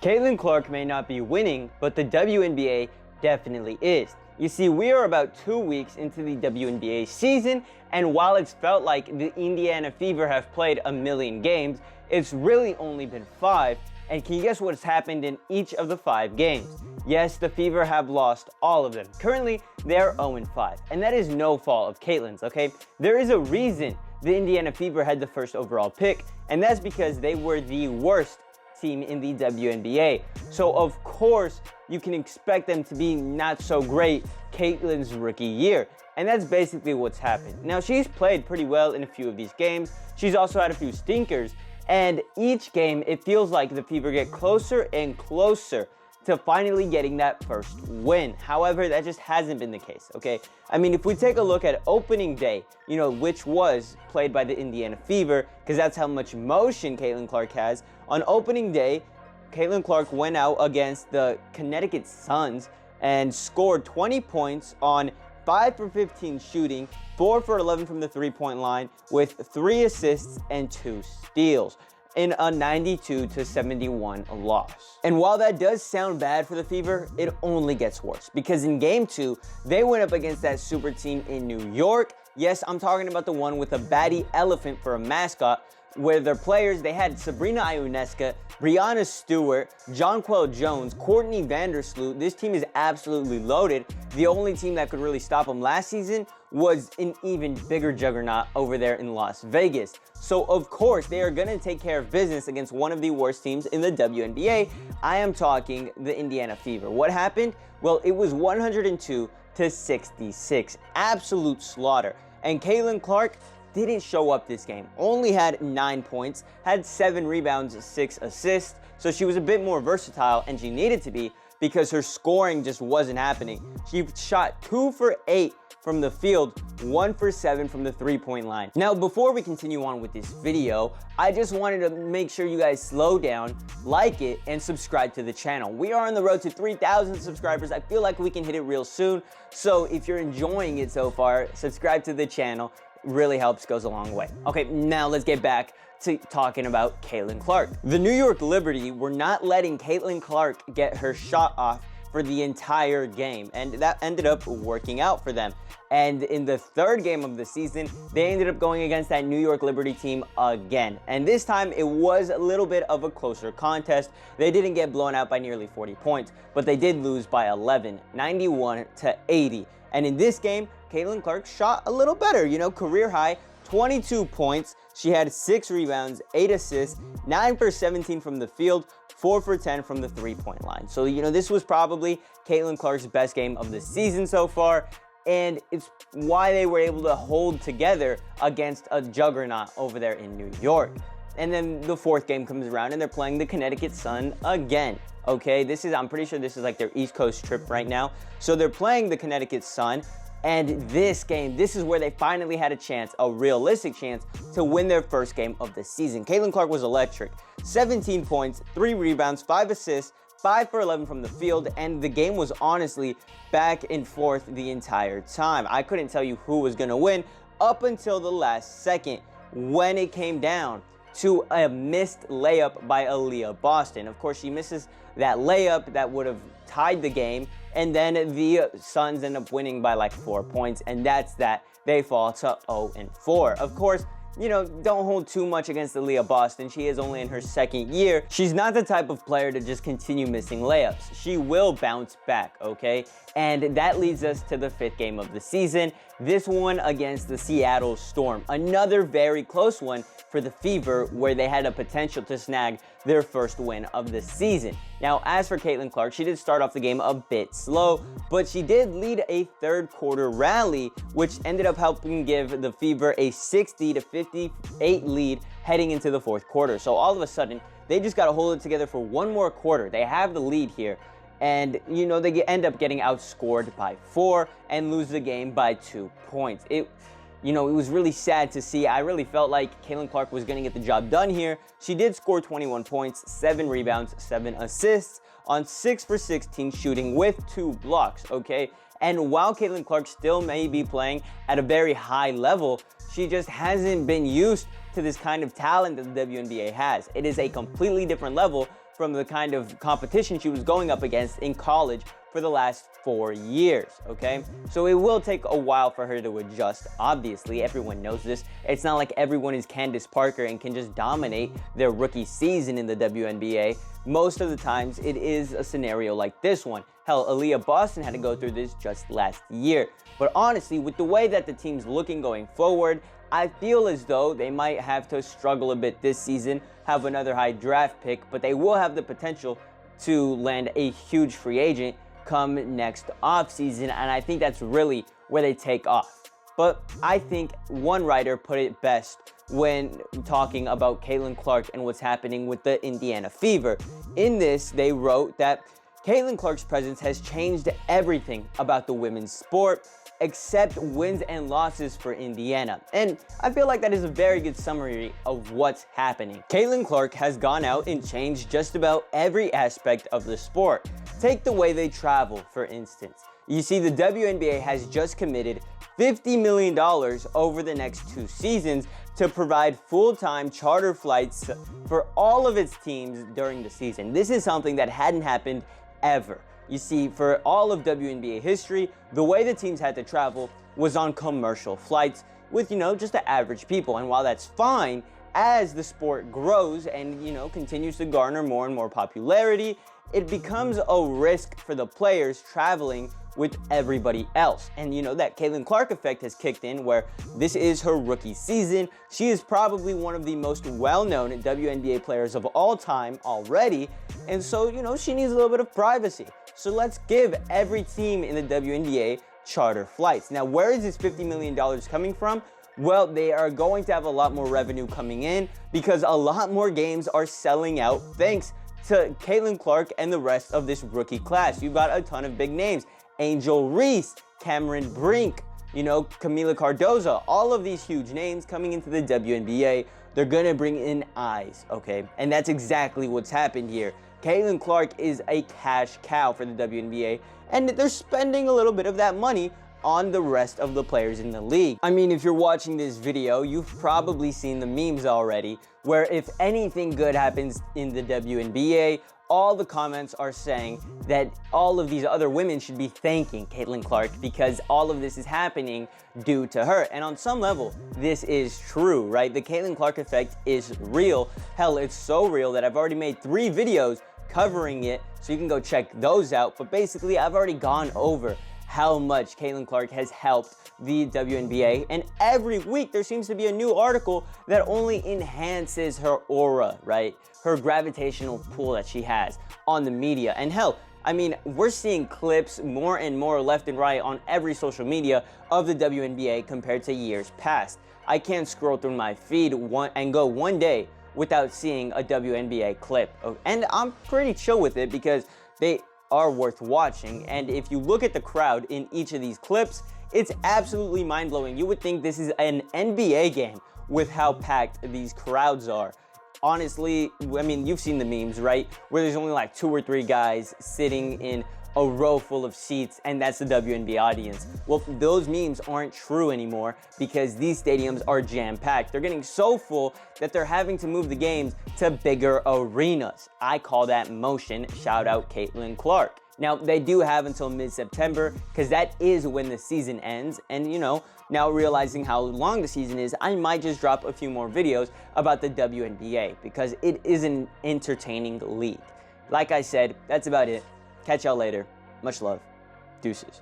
Caitlin Clark may not be winning, but the WNBA definitely is. You see, we are about 2 weeks into the WNBA season, and while it's felt like the Indiana Fever have played a million games, it's really only been 5. And can you guess what's happened in each of the 5 games? Yes, the Fever have lost all of them. Currently, they're 0-5, and that is no fault of Caitlin's, okay? There is a reason the Indiana Fever had the first overall pick, and that's because they were the worst team in the WNBA. So of course, you can expect them to be not so great Caitlin's rookie year. And that's basically what's happened. Now, she's played pretty well in a few of these games. She's also had a few stinkers. And each game, it feels like the Fever get closer and closer to finally getting that first win. However, that just hasn't been the case, okay? I mean, if we take a look at opening day, which was played by the Indiana Fever, because that's how much motion Caitlin Clark has. On opening day, Caitlin Clark went out against the Connecticut Suns and scored 20 points on 5 for 15 shooting, 4 for 11 from the three-point line, with 3 assists and 2 steals in a 92-71 loss. And while that does sound bad for the Fever, it only gets worse, because in game 2, they went up against that super team in New York. Yes, I'm talking about the one with a batty elephant for a mascot, where their players, they had Sabrina Ionescu, Brianna Stewart, Jonquel Jones, Courtney Vandersloot. This team is absolutely loaded. The only team that could really stop them last season was an even bigger juggernaut over there in Las Vegas. So of course, they are going to take care of business against one of the worst teams in the WNBA. I am talking the Indiana Fever. What happened? Well, it was 102-66. Absolute slaughter. And Caitlin Clark didn't show up this game. Only had 9 points, had 7 rebounds, 6 assists. So she was a bit more versatile, and she needed to be, because her scoring just wasn't happening. She shot 2 for 8 from the field, 1 for 7 from the three-point line. Now, before we continue on with this video, I just wanted to make sure you guys slow down, like it, and subscribe to the channel. We are on the road to 3,000 subscribers. I feel like we can hit it real soon. So if you're enjoying it so far, subscribe to the channel. Really helps, goes a long way. Okay, now let's get back to talking about Caitlin Clark. The New York Liberty were not letting Caitlin Clark get her shot off for the entire game, and that ended up working out for them. And in the 3rd game of the season, they ended up going against that New York Liberty team again. And this time, it was a little bit of a closer contest. They didn't get blown out by nearly 40 points, but they did lose by 11, 91-80. And in this game, Caitlin Clark shot a little better, career high, 22 points. She had 6 rebounds, 8 assists, 9 for 17 from the field, 4 for 10 from the three-point line. So, this was probably Caitlin Clark's best game of the season so far, and it's why they were able to hold together against a juggernaut over there in New York. And then the 4th game comes around, and they're playing the Connecticut Sun again. Okay, I'm pretty sure this is like their East Coast trip right now. So they're playing the Connecticut Sun. And this game, this is where they finally had a chance, a realistic chance, to win their first game of the season. Caitlin Clark was electric. 17 points, 3 rebounds, 5 assists, 5 for 11 from the field, and the game was honestly back and forth the entire time. I couldn't tell you who was going to win up until the last second, when it came down to a missed layup by Aaliyah Boston. Of course, she misses that layup that would have tied the game, and then the Suns end up winning by like 4 points, and that's that. They fall to 0-4. Of course, don't hold too much against Aaliyah Boston. She is only in her 2nd year. She's not the type of player to just continue missing layups. She will bounce back, okay? And that leads us to the 5th game of the season. This one against the Seattle Storm. Another very close one for the Fever, where they had a potential to snag their first win of the season. Now, as for Caitlin Clark, she did start off the game a bit slow, but she did lead a 3rd quarter rally, which ended up helping give the Fever a 60-58 lead heading into the 4th quarter. So all of a sudden, they just got to hold it together for one more quarter. They have the lead here. And, they end up getting outscored by 4 and lose the game by 2 points. It was really sad to see. I really felt like Caitlin Clark was going to get the job done here. She did score 21 points, 7 rebounds, 7 assists on 6 for 16 shooting with 2 blocks, okay? And while Caitlin Clark still may be playing at a very high level, she just hasn't been used to this kind of talent that the WNBA has. It is a completely different level from the kind of competition she was going up against in college for the last 4 years, okay? So it will take a while for her to adjust. Obviously, everyone knows this. It's not like everyone is Candace Parker and can just dominate their rookie season in the WNBA. Most of the times, it is a scenario like this one. Hell, Aaliyah Boston had to go through this just last year. But honestly, with the way that the team's looking going forward, I feel as though they might have to struggle a bit this season, have another high draft pick, but they will have the potential to land a huge free agent come next offseason, and I think that's really where they take off. But I think one writer put it best when talking about Caitlin Clark and what's happening with the Indiana Fever. In this, they wrote that Caitlin Clark's presence has changed everything about the women's sport, except wins and losses for Indiana. And I feel like that is a very good summary of what's happening. Caitlin Clark has gone out and changed just about every aspect of the sport. Take the way they travel, for instance. You see, the WNBA has just committed $50 million over the next 2 seasons to provide full-time charter flights for all of its teams during the season. This is something that hadn't happened ever. You see, for all of WNBA history, the way the teams had to travel was on commercial flights with, just the average people. And while that's fine, as the sport grows and, continues to garner more and more popularity, it becomes a risk for the players traveling with everybody else. And that Caitlin Clark effect has kicked in, where this is her rookie season. She is probably one of the most well-known WNBA players of all time already. And so, she needs a little bit of privacy. So let's give every team in the WNBA charter flights. Now, where is this $50 million coming from? Well, they are going to have a lot more revenue coming in because a lot more games are selling out thanks to Caitlin Clark and the rest of this rookie class. You've got a ton of big names. Angel Reese, Cameron Brink, Camila Cardoza, all of these huge names coming into the WNBA. They're going to bring in eyes, okay? And that's exactly what's happened here. Caitlin Clark is a cash cow for the WNBA, and they're spending a little bit of that money on the rest of the players in the league. I mean, if you're watching this video, you've probably seen the memes already, where if anything good happens in the WNBA, all the comments are saying that all of these other women should be thanking Caitlin Clark because all of this is happening due to her. And on some level, this is true, right? The Caitlin Clark effect is real. Hell, it's so real that I've already made 3 videos covering it, so you can go check those out. But basically, I've already gone over how much Caitlin Clark has helped the WNBA, and every week there seems to be a new article that only enhances her aura, right? Her gravitational pull that she has on the media. And hell, I mean, we're seeing clips more and more left and right on every social media of the WNBA compared to years past. I can't scroll through my feed and go one day without seeing a WNBA clip. And I'm pretty chill with it because they are worth watching. And if you look at the crowd in each of these clips, it's absolutely mind-blowing. You would think this is an NBA game with how packed these crowds are. Honestly, I mean, you've seen the memes, right? Where there's only like 2 or 3 guys sitting in a row full of seats, and that's the WNBA audience. Well, those memes aren't true anymore because these stadiums are jam-packed. They're getting so full that they're having to move the games to bigger arenas. I call that motion. Shout out Caitlin Clark. Now, they do have until mid-September because that is when the season ends. And, now realizing how long the season is, I might just drop a few more videos about the WNBA because it is an entertaining league. Like I said, that's about it. Catch y'all later. Much love. Deuces.